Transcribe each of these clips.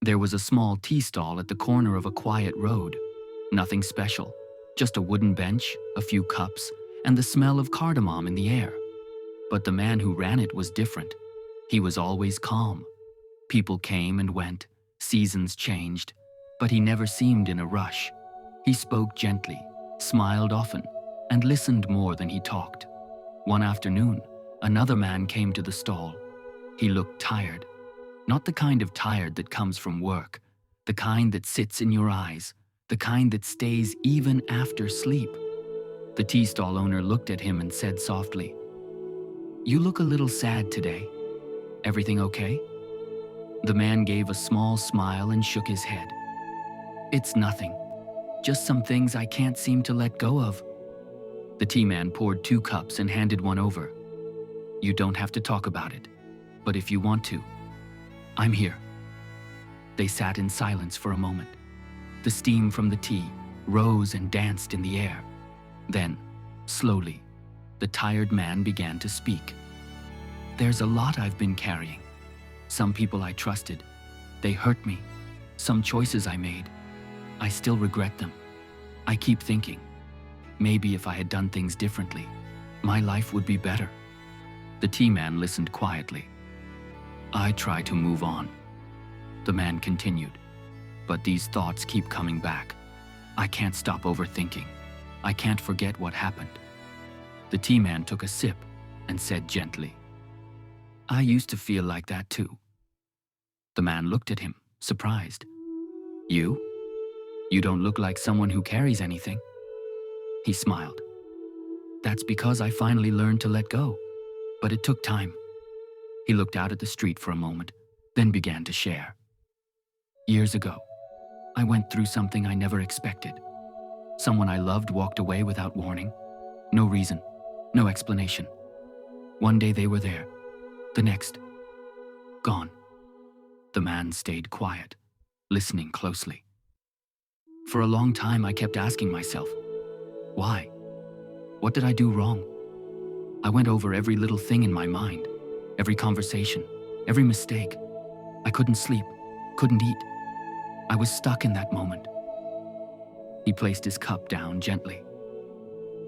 There was a small tea stall at the corner of a quiet road. Nothing special, just a wooden bench, a few cups, and the smell of cardamom in the air. But the man who ran it was different. He was always calm. People came and went, seasons changed, but he never seemed in a rush. He spoke gently, smiled often, and listened more than he talked. One afternoon, another man came to the stall. He looked tired. Not the kind of tired that comes from work, the kind that sits in your eyes, the kind that stays even after sleep. The tea stall owner looked at him and said softly, "You look a little sad today. Everything okay?" The man gave a small smile and shook his head. "It's nothing. Just some things I can't seem to let go of." The tea man poured 2 cups and handed one over. "You don't have to talk about it, but if you want to, I'm here." They sat in silence for a moment. The steam from the tea rose and danced in the air. Then, slowly, the tired man began to speak. "There's a lot I've been carrying. Some people I trusted. They hurt me. Some choices I made. I still regret them. I keep thinking, maybe if I had done things differently, my life would be better." The tea man listened quietly. "I try to move on," the man continued, "but these thoughts keep coming back. I can't stop overthinking. I can't forget what happened." The tea man took a sip and said gently, "I used to feel like that too." The man looked at him, surprised. "You? You don't look like someone who carries anything." He smiled. "That's because I finally learned to let go, but it took time." He looked out at the street for a moment, then began to share. "Years ago, I went through something I never expected. Someone I loved walked away without warning. No reason, no explanation. One day they were there, the next, gone." The man stayed quiet, listening closely. "For a long time I kept asking myself, why? What did I do wrong? I went over every little thing in my mind, every conversation, every mistake. I couldn't sleep, couldn't eat. I was stuck in that moment." He placed his cup down gently.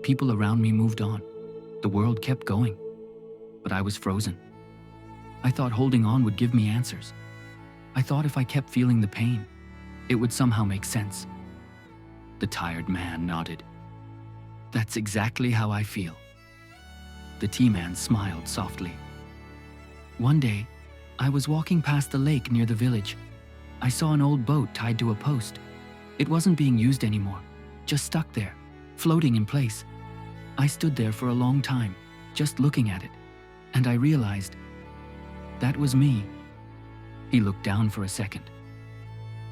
"People around me moved on. The world kept going, but I was frozen. I thought holding on would give me answers. I thought if I kept feeling the pain, it would somehow make sense." The tired man nodded. "That's exactly how I feel." The tea man smiled softly. "One day, I was walking past the lake near the village. I saw an old boat tied to a post. It wasn't being used anymore, just stuck there, floating in place. I stood there for a long time, just looking at it, and I realized that was me." He looked down for a second.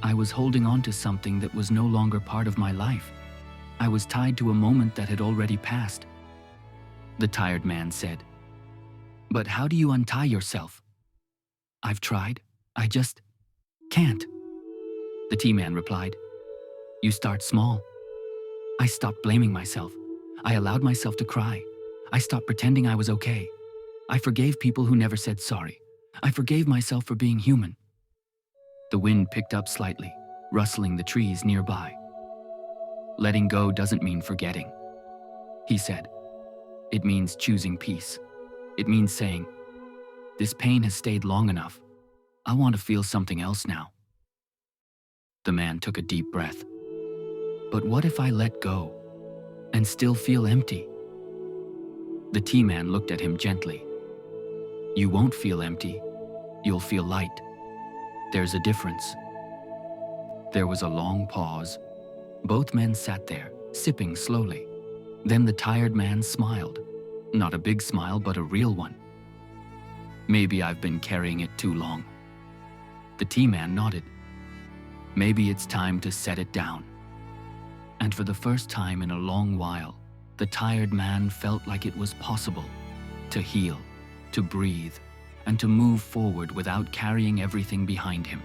"I was holding on to something that was no longer part of my life. I was tied to a moment that had already passed." The tired man said, "But how do you untie yourself?" "I've tried. I just can't." The tea man replied, "You start small." I stopped blaming myself. I allowed myself to cry. I stopped pretending I was okay. I forgave people who never said sorry. I forgave myself for being human." The wind picked up slightly, rustling the trees nearby. "Letting go doesn't mean forgetting," he said. "It means choosing peace. It means saying, this pain has stayed long enough. I want to feel something else now." The man took a deep breath. "But what if I let go and still feel empty?" The tea man looked at him gently. "You won't feel empty. You'll feel light. There's a difference." There was a long pause. Both men sat there, sipping slowly. Then the tired man smiled. Not a big smile, but a real one. "Maybe I've been carrying it too long." The tea man nodded. "Maybe it's time to set it down." And for the first time in a long while, the tired man felt like it was possible to heal, to breathe, and to move forward without carrying everything behind him.